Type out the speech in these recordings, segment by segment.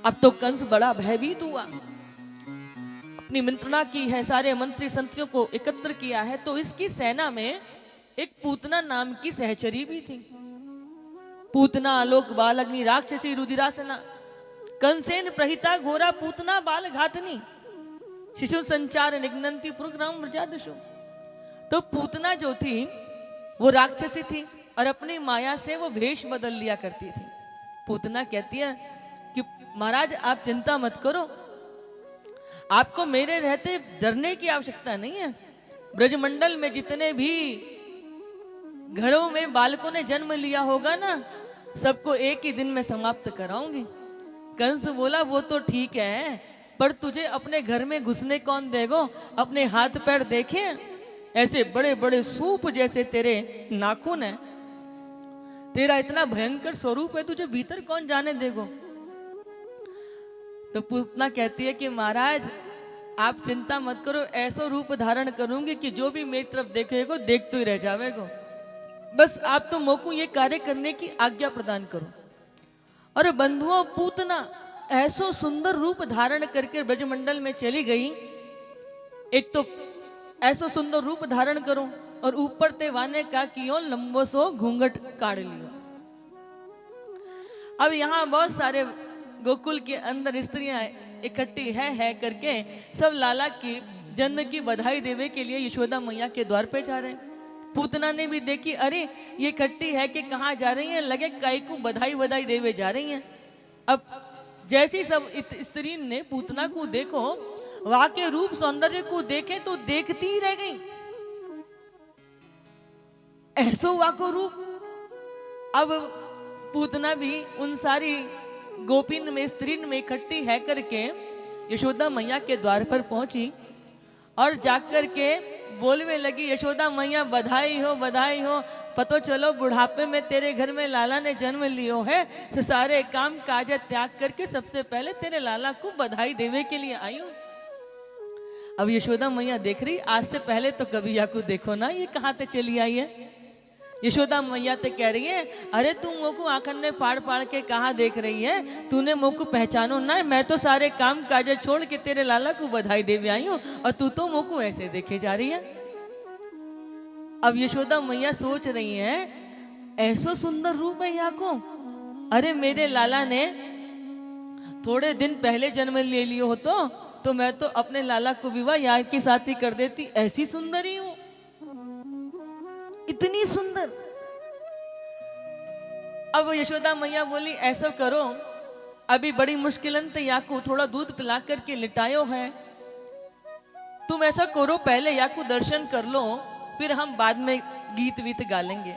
अब तो कंस बड़ा भयभीत हुआ, अपनी मंत्रणा की है, सारे मंत्री संतरियों को एकत्र किया है। तो इसकी सेना में एक पूतना नाम की सहचरी भी थी। पूतना आलोक बालग्नि राक्षसी रुधिरासना कंसेन प्रहिता घोरा पूतना बाल घातनी शिशु संचार निघ्नंती पुरग्राम व्रजादशु। तो पूतना जो थी वो राक्षसी थी और अपनी माया से वो भेष बदल लिया करती थी। पूतना कहती है कि महाराज आप चिंता मत करो, आपको मेरे रहते डरने की आवश्यकता नहीं है। ब्रजमंडल में जितने भी घरों में बालकों ने जन्म लिया होगा ना, सबको एक ही दिन में समाप्त कराऊंगी। कंस बोला वो तो ठीक है, पर तुझे अपने घर में घुसने कौन देगो? अपने हाथ पैर देखे, ऐसे बड़े बड़े सूप जैसे तेरे नाखून है, तेरा इतना भयंकर स्वरूप है, तुझे भीतर कौन जाने देगो? तो पूतना कहती है कि महाराज आप चिंता मत करो, ऐसा रूप धारण करूंगी कि जो भी मेरी तरफ देखेगो देखते ही रह जावेगो। बस आप तो मोको ये कार्य करने की आज्ञा प्रदान करो। और बंधुओं पूतना ऐसो सुंदर रूप धारण करके ब्रजमंडल में चली गई। एक तो ऐसो सुंदर रूप धारण करो और ऊपर ते वाने का कियो लंबो सो घूंघट काढ़ लियो। अब यहाँ बहुत सारे गोकुल के अंदर स्त्रियां इकट्ठी है करके सब लाला की जन्म की बधाई देवे के लिए यशोदा मैया के द्वार पे जा रहे हैं। पूतना ने भी देखी, अरे ये इकट्ठी है कि कहाँ जा रही हैं, लगे काई को बधाई देवे जा रही हैं। अब जैसी सब स्त्री ने पूतना को देखो, वहां के रूप सौंदर्य को देखे तो देखती ही रह गई, ऐसो वाको रूप। अब पूतना भी उन सारी गोपिन में स्त्रीन में इकट्ठी है करके यशोदा मैया के द्वार पर पहुंची और जाकर के बोलने लगी, यशोदा मैया बधाई हो, पतो चलो बुढ़ापे में तेरे घर में लाला ने जन्म लियो है, तो सारे काम काज त्याग करके सबसे पहले तेरे लाला को बधाई देवे के लिए आई हूं। अब यशोदा मैया देख रही, आज से पहले तो कभी या को देखो ना, ये कहाँ से चली आई है। यशोदा मैया ते कह रही है, अरे तू मोको आंखन ने फाड़ फाड़ के कहाँ देख रही है, तूने मोको पहचानो ना, मैं तो सारे काम काज छोड़ के तेरे लाला को बधाई देवे आई हूँ और तू तो मोको ऐसे देखे जा रही है। अब यशोदा मैया सोच रही है, ऐसो सुंदर रूप है यहाँ को, अरे मेरे लाला ने थोड़े दिन पहले जन्म ले लियो हो तो मैं तो अपने लाला को विवाह यहाँ के साथ ही कर देती, ऐसी सुंदर ही हूँ, इतनी सुंदर। अब यशोदा मैया बोली, ऐसा करो, अभी बड़ी मुश्किलन से या को थोड़ा दूध पिला करके लिटायो है, तुम ऐसा करो पहले या को दर्शन कर लो, फिर हम बाद में गीत वीत गा लेंगे।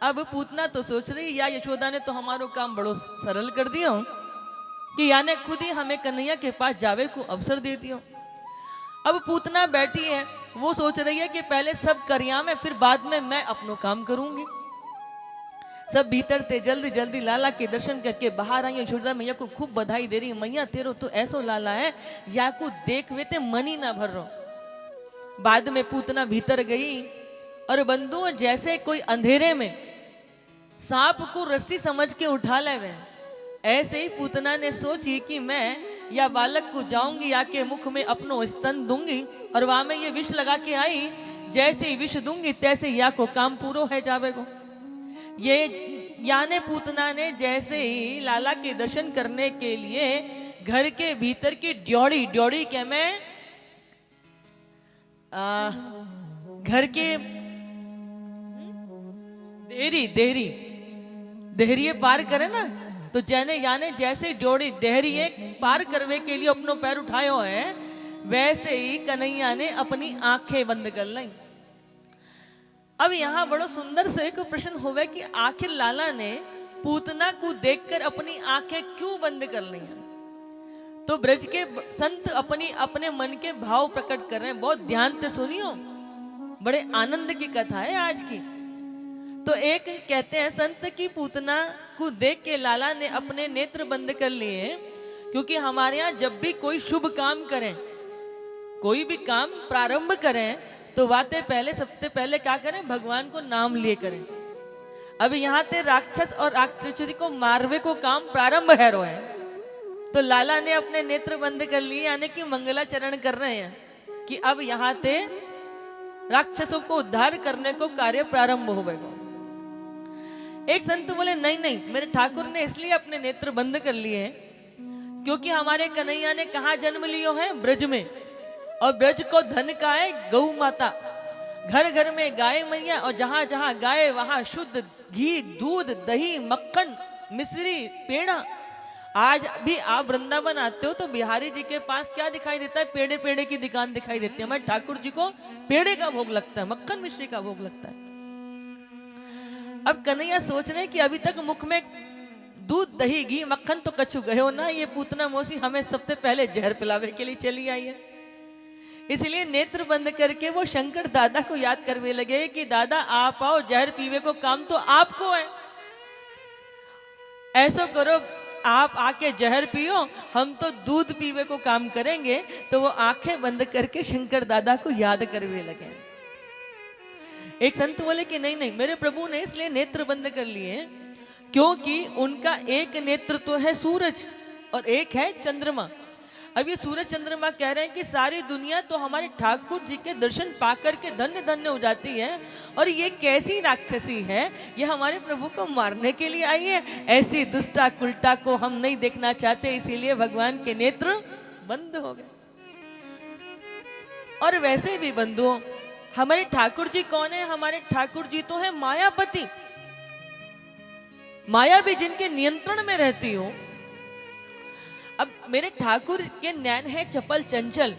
अब पूतना तो सोच रही, या यशोदा ने तो हमारो काम बड़ो सरल कर दिया कि याने खुद ही हमें कन्हैया के पास जावे को अवसर दे दियो। अब पूतना बैठी है, वो सोच रही है कि पहले सब करिया में, फिर बाद में मैं अपनो काम करूंगी। सब भीतर थे, जल्दी जल्दी लाला के दर्शन करके बाहर आई। यशोदा मैया को खूब बधाई दे रही, मैया तेरो तो ऐसो लाला है, या को देख वे ते मन ही ना भर रो। बाद में पूतना भीतर गई और बंधुओं जैसे कोई अंधेरे में सांप को रस्सी समझ के उठा ले, वे ऐसे ही पूतना ने सोची कि मैं या बालक को जाऊंगी, या के मुख में अपनो स्तन दूंगी और वहां में ये विष लगा के आई, जैसे ही विष दूंगी तैसे या को काम पूरो है जावेगो। ये याने पूतना ने जैसे ही लाला के दर्शन करने के लिए घर के भीतर की ड्योड़ी के मैं घर के देहरी पार करे ना, तो याने जैसे ड्योड़ी देहरी पार करने के लिए अपनो पैर उठायो है, वैसे ही कन्हैया ने अपनी आंखें बंद कर ली। अब यहाँ बड़ो सुंदर से एक प्रश्न होवे कि आखिर लाला ने पूतना को देखकर अपनी आंखें क्यों बंद कर ली हैं? तो ब्रज के संत अपने मन के भाव प्रकट कर रहे हैं, बहुत ध्यान से सुनियो, बड़े आनंद की कथा है आज की। तो एक कहते हैं संत की पूतना को देख के लाला ने अपने नेत्र बंद कर लिए, क्योंकि हमारे यहाँ जब भी कोई शुभ काम करें, कोई भी काम प्रारंभ करें, तो वाते पहले सबसे पहले क्या करें, भगवान को नाम लिए करें। अब यहाँ ते राक्षस और राक्षसी को मारवे को काम प्रारंभ है रो है, तो लाला ने अपने नेत्र बंद कर लिए, यानी कि मंगलाचरण कर रहे हैं कि अब यहाँ से राक्षसों को उद्धार करने को कार्य प्रारंभ होगा। एक संत बोले नहीं नहीं, मेरे ठाकुर ने इसलिए अपने नेत्र बंद कर लिए हैं क्योंकि हमारे कन्हैया ने कहा जन्म लियो है? ब्रज में। और ब्रज को धन का है गौ माता, घर घर में गाय मैया, और जहां जहां गाय वहां शुद्ध घी, दूध, दही, मक्खन, मिश्री, पेड़ा। आज भी आप वृंदावन आते हो तो बिहारी जी के पास क्या दिखाई देता है? पेड़े पेड़े की दुकान दिखाई देती है। हमारे ठाकुर जी को पेड़े का भोग लगता है, मक्खन मिश्री का भोग लगता है। अब कन्हैया सोच रहे हैं कि अभी तक मुख में दूध, दही, घी, मक्खन तो कछु गयो ना, ये पूतना मौसी हमें सबसे पहले जहर पिलावे के लिए चली आई है। इसलिए नेत्र बंद करके वो शंकर दादा को याद करने लगे कि दादा आप आओ, जहर पीवे को काम तो आपको है। ऐसा करो, आप आके जहर पियो, हम तो दूध पीवे को काम करेंगे। तो वो आंखें बंद करके शंकर दादा को याद करने लगे। एक संत बोले कि नहीं नहीं, मेरे प्रभु ने इसलिए नेत्र बंद कर लिए क्योंकि उनका एक नेत्र तो है सूरज और एक है चंद्रमा। अब ये सूरज चंद्रमा कह रहे हैं कि सारी दुनिया तो हमारे ठाकुर जी के दर्शन पाकर के धन्य धन्य हो जाती है, और ये कैसी राक्षसी है, ये हमारे प्रभु को मारने के लिए आई है। ऐसी दुष्टा कुलटा को हम नहीं देखना चाहते, इसीलिए भगवान के नेत्र बंद हो गए। और वैसे भी बंधुओं, हमारे ठाकुर जी कौन है? हमारे ठाकुर जी तो है मायापति। माया भी जिनके नियंत्रण में रहती हो। अब मेरे ठाकुर के नैन है चपल चंचल।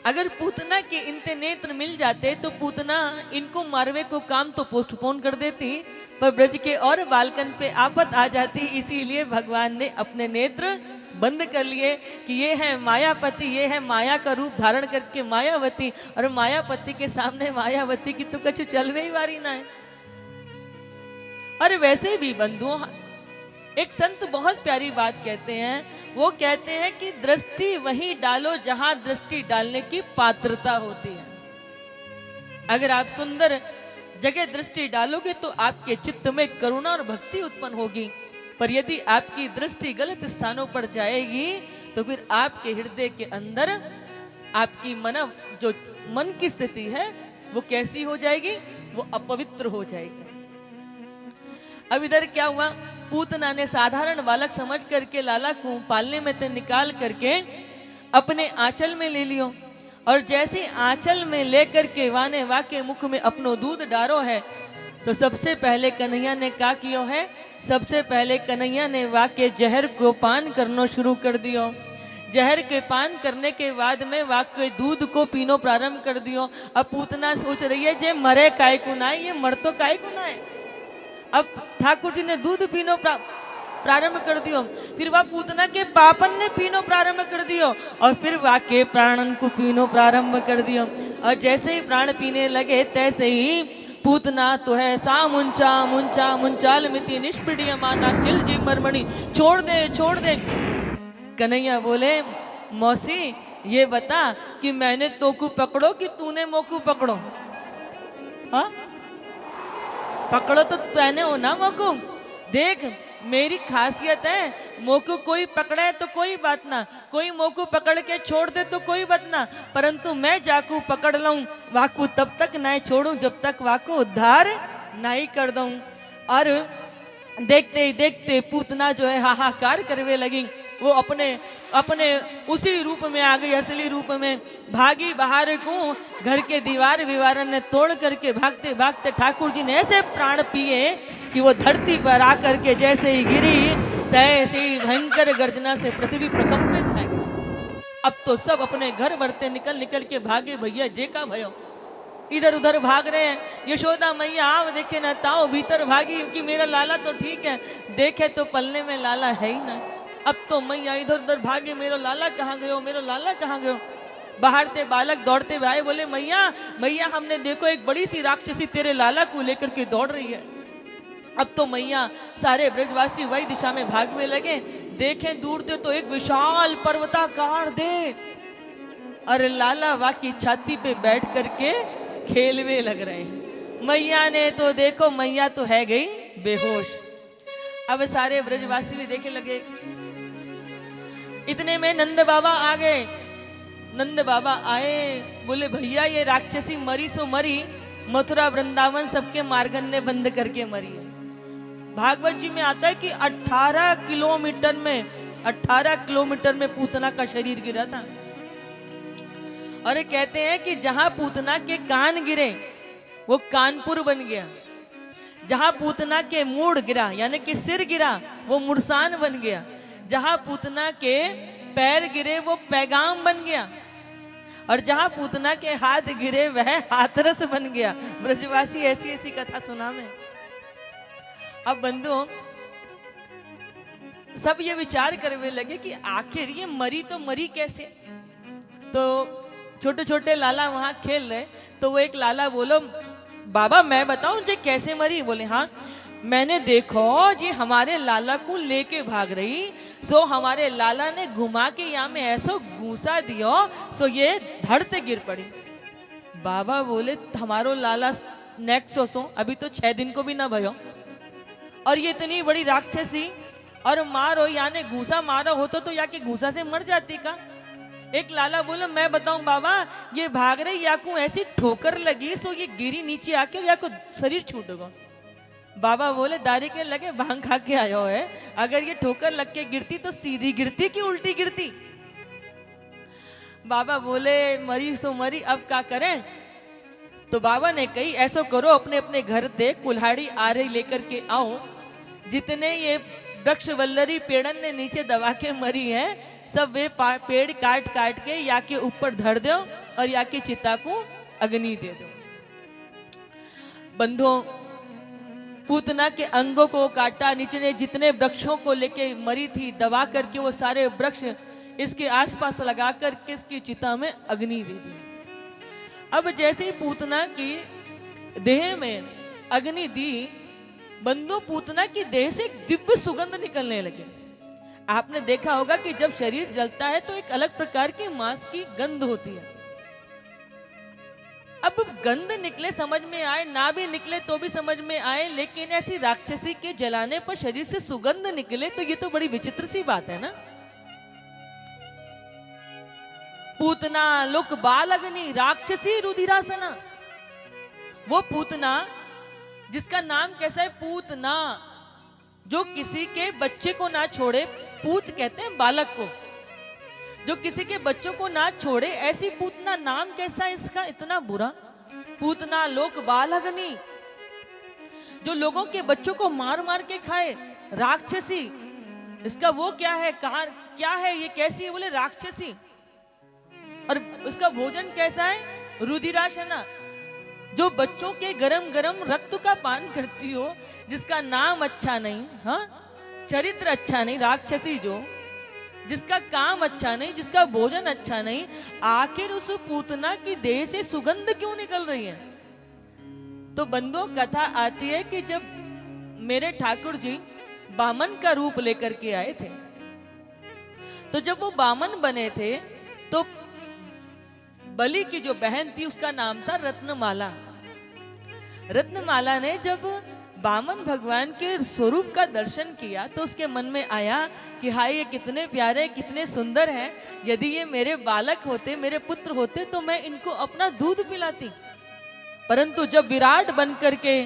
अगर पूतना के इनते नेत्र मिल जाते तो पूतना इनको मारवे को काम तो पोस्टपोन कर देती, पर ब्रज के और बालकन पे आफत आ जाती। इसीलिए भगवान ने अपने नेत्र बंद कर लिए कि ये है मायापति, ये है माया का रूप धारण करके मायावती, और मायापति के सामने मायावती की तो कछु चलवे ही वारी ना है। और वैसे भी बंधुओं, एक संत बहुत प्यारी बात कहते हैं। वो कहते हैं कि दृष्टि वहीं डालो जहां दृष्टि डालने की पात्रता होती है। अगर आप सुंदर जगह दृष्टि डालोगे तो आपके चित्त में करुणा और भक्ति उत्पन्न होगी, पर यदि आपकी दृष्टि गलत स्थानों पर जाएगी तो फिर आपके हृदय के अंदर आपकी मन की स्थिति है वो कैसी हो जाएगी? वो अपवित्र हो जाएगी। अब इधर क्या हुआ? पूतना ने साधारण बालक समझ करके लाला को पालने में से निकाल करके अपने आंचल में ले लियो, और जैसे आंचल में लेकर के वाने वाके मुख में अपनो दूध डारो है, तो सबसे पहले कन्हैया ने क्या कियो है? सबसे पहले कन्हैया ने वाके जहर को पान करना शुरू कर दियो। जहर के पान करने के बाद में वाके दूध को पीनो प्रारंभ कर दियो। अब पूतना सोच रही है जे मरे काय को ना, ये मर तो काय को ना है। अब ठाकुर जी ने दूध पीनो प्रारंभ कर दियो, फिर वह पूतना के पापन ने पीनो प्रारंभ कर दियो, और फिर वाके प्राणन को पीनो प्रारंभ कर दियो। और जैसे ही प्राण पीने लगे तैसे ही पूतना तो है सा मुंचा मुंचा मुंचाल मिति निष्पीड़िय माना किल जी मरमणि, छोड़ दे छोड़ दे। कन्हैया बोले मौसी ये बता कि मैंने तोकू पकड़ो कि तूने मोकू पकड़ो? हाँ, पकड़ो तो तैने हो ना मोकू। देख मेरी खासियत है, मोकू कोई पकड़े तो कोई बात ना, कोई मोकू पकड़ के छोड़ दे तो कोई बात ना, परंतु मैं जाकू पकड़ लूं वाकू तब तक नहीं छोड़ूं जब तक वाकू उद्धार नहीं कर दूं। और देखते ही देखते पूतना जो है हाहाकार करने लगी। वो अपने उसी रूप में आ गई, असली रूप में भागी बाहर को। घर के दीवार विवारन ने तोड़ करके भागते भागते ठाकुर जी ने ऐसे प्राण पिए कि वो धरती पर आकर के जैसे ही गिरी तैसे ही भयंकर गर्जना से पृथ्वी प्रकंपित है। अब तो सब अपने घर बरते निकल निकल के भागे, भैया जे का भयो, इधर उधर भाग रहे हैं। यशोदा मैया आओ देखे ना ताओ, भीतर भागी कि मेरा लाला तो ठीक है, देखे तो पलने में लाला है ही ना। अब तो मैया इधर उधर भागे, मेरा लाला कहाँ गयो, मेरा लाला कहाँ गयो। बाहर से बालक दौड़ते हुए आए, बोले मैया मैया हमने देखो एक बड़ी सी राक्षसी तेरे लाला को लेकर के दौड़ रही है। अब तो मैया सारे ब्रजवासी वही दिशा में भागने लगे। देखें दूर से तो एक विशाल पर्वताकार दे, और लाला वाकी छाती पे बैठ करके खेलवे लग रहे हैं। मैया ने तो देखो, मैया तो है गई बेहोश। अब सारे ब्रजवासी भी देखे लगे। इतने में नंद बाबा आ गए। नंद बाबा आए, बोले भैया ये राक्षसी मरी सो मरी, मथुरा वृंदावन सबके मार्गन्य बंद करके मरी है। भागवत जी में आता है कि 18 किलोमीटर में पूतना का शरीर गिरा था। और कहते हैं कि जहां पूतना के कान गिरे वो कानपुर बन गया, जहां पूतना के मूड गिरा यानी कि सिर गिरा वो मुरसान बन गया, जहां पूतना के पैर गिरे वो पैगाम बन गया, और जहां पूतना के हाथ गिरे वह हाथरस बन गया। ब्रजवासी ऐसी ऐसी कथा सुना में। अब बंधुओं सब ये विचार करने लगे कि आखिर ये मरी तो मरी कैसे। तो छोटे छोटे लाला वहां खेल रहे, तो वो एक लाला बोलो बाबा मैं बताऊं जे कैसे मरी। बोले हाँ, मैंने देखो जी हमारे लाला को लेके भाग रही, सो हमारे लाला ने घुमा के यहाँ में ऐसो घूसा दियो सो ये धड़ते गिर पड़ी। बाबा बोले हमारो लाला नेक्स्ट सो अभी तो 6 दिन को भी ना भयो, और ये इतनी बड़ी राक्षसी और मारो यानी घूसा मारो होतो तो या के घूसा से मर जाती का। एक लाला बोले मैं बताऊं बाबा ये भाग रही या को ऐसी ठोकर लगी सो ये गिरी नीचे आके या को शरीर छूट गो। बाबा बोले दारी के लगे भांग खा के आयो है, अगर ये ठोकर लग के गिरती तो सीधी गिरती कि उल्टी गिरती। बाबा बोले मरी सो मरी अब क्या करें। तो बाबा ने कही ऐसा करो अपने अपने घर से कुल्हाड़ी आरे लेकर के आओ, जितने ये वृक्ष वल्लरी पेड़न ने नीचे दबा के मरी है सब वे पेड़ काट काट के या के ऊपर धर दो और या के चिता को अग्नि दे दो। बंधुओं पूतना के अंगों को काटा, नीचे ने जितने वृक्षों को लेके मरी थी दबा करके वो सारे वृक्ष इसके आसपास लगा कर के इसकी चिता में अग्नि दे दी। अब जैसे ही पूतना की देह में अग्नि दी, बंधु पूतना की देह से एक दिव्य सुगंध निकलने लगे। आपने देखा होगा कि जब शरीर जलता है तो एक अलग प्रकार की मांस की गंध होती है। अब गंध निकले समझ में आए, ना भी निकले तो भी समझ में आए, लेकिन ऐसी राक्षसी के जलाने पर शरीर से सुगंध निकले तो ये तो बड़ी विचित्र सी बात है ना। पूतना लुक बाल अग्नि राक्षसी रुधिरासना, वो पूतना जिसका नाम कैसा है पूतना, जो किसी के बच्चे को ना छोड़े, पूत कहते हैं बालक को, जो किसी के बच्चों को ना छोड़े, ऐसी पूतना नाम कैसा है इसका इतना बुरा। पूतना लोक बाल अग्नि, जो लोगों के बच्चों को मार मार के खाए, राक्षसी। इसका वो क्या है, कहा क्या है, ये कैसी है, बोले राक्षसी। और उसका भोजन कैसा है, रुधिराशना, जो बच्चों के गरम गरम रक्त का पान करती हो, जिसका नाम अच्छा नहीं, हाँ चरित्र अच्छा नहीं, राक्षसी जो जिसका काम अच्छा नहीं, जिसका भोजन अच्छा नहीं, आखिर उस पूतना की देह से सुगंध क्यों निकल रही है। तो बंधुओं कथा आती है कि जब मेरे ठाकुर जी बामन का रूप लेकर के आए थे, तो जब वो बामन बने थे तो बलि की जो बहन थी उसका नाम था रत्नमाला। रत्नमाला ने जब बामन भगवान के स्वरूप का दर्शन किया तो उसके मन में आया कि हाय ये कितने प्यारे कितने सुंदर हैं, यदि ये मेरे बालक होते, मेरे पुत्र होते तो मैं इनको अपना दूध पिलाती। परंतु जब विराट बन करके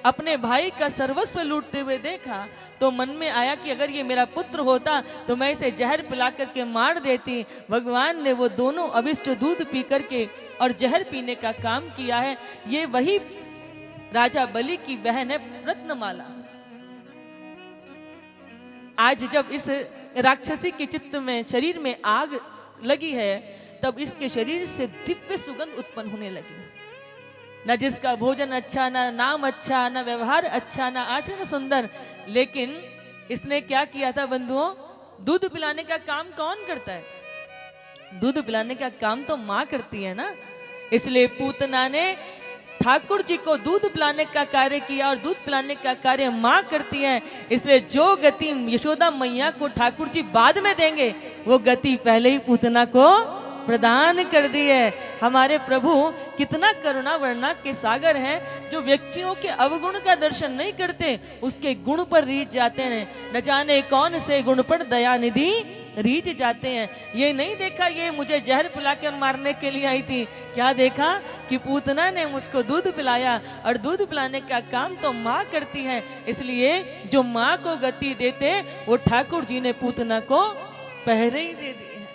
अपने भाई का सर्वस्व लूटते हुए देखा तो मन में आया कि अगर ये मेरा पुत्र होता तो मैं इसे जहर पिला करके मार देती। भगवान ने वो दोनों अभिष्ट दूध पी करके और जहर पीने का काम किया है। ये वही राजा बलि की बहन है रत्नमाला। आज जब इस राक्षसी के चित्त में शरीर में आग लगी है तब इसके शरीर से दिव्य सुगंध उत्पन्न होने लगी। न जिसका भोजन अच्छा, ना नाम अच्छा, ना व्यवहार अच्छा, ना आचरण सुंदर, लेकिन इसने क्या किया था बंधुओं, दूध पिलाने का काम कौन करता है, दूध पिलाने का काम तो माँ करती है ना। इसलिए पूतना ने ठाकुर जी को दूध पिलाने का कार्य किया और दूध पिलाने का कार्य माँ करती है। इसलिए जो गति यशोदा मैया को ठाकुर जी बाद में देंगे वो गति पहले ही पूतना को प्रदान कर दी है। हमारे प्रभु कितना करुणा वर्णा के सागर हैं, जो व्यक्तियों के अवगुण का दर्शन नहीं करते, उसके गुण पर रीझ जाते हैं। न जाने कौन से गुण पर दया निधि रीझ जाते हैं। ये नहीं देखा ये मुझे जहर पिलाकर मारने के लिए आई थी, क्या देखा कि पूतना ने मुझको दूध पिलाया, और दूध पिलाने का काम तो माँ करती है, इसलिए जो माँ को गति देते वो ठाकुर जी ने पूतना को पहरे ही दे दिए हैं।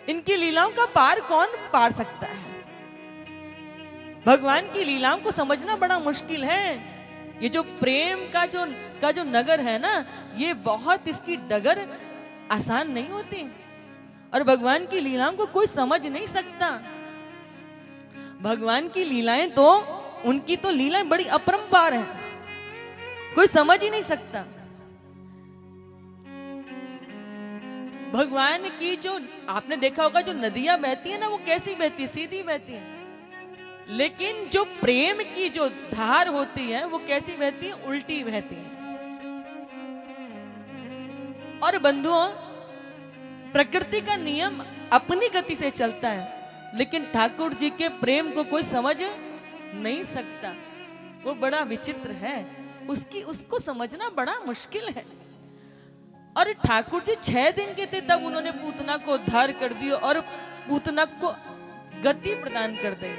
इनकी लीलाओं का पार कौन पार सकता है? भगवान की लीलाओं को समझना बड़ा मुश्किल है। ये जो प्रेम का जो नगर है ना, ये बहुत इसकी डगर आसान नहीं होती, और भगवान की लीलाओं को कोई समझ नहीं सकता। भगवान की लीलाएं तो उनकी तो लीलाएं बड़ी अपरंपार हैं, कोई समझ ही नहीं सकता। भगवान की जो आपने देखा होगा जो नदियां बहती है ना, वो कैसी बहती है? सीधी बहती है। लेकिन जो प्रेम की जो धार होती है वो कैसी बहती है? उल्टी बहती है। और बंधुओं, प्रकृति का नियम अपनी गति से चलता है, लेकिन ठाकुर जी के प्रेम को कोई समझ नहीं सकता। वो बड़ा विचित्र है, उसको समझना बड़ा मुश्किल है। और ठाकुर जी 6 दिन के थे तब उन्होंने पूतना को उद्धार कर दिया और पूतना को गति प्रदान कर दी।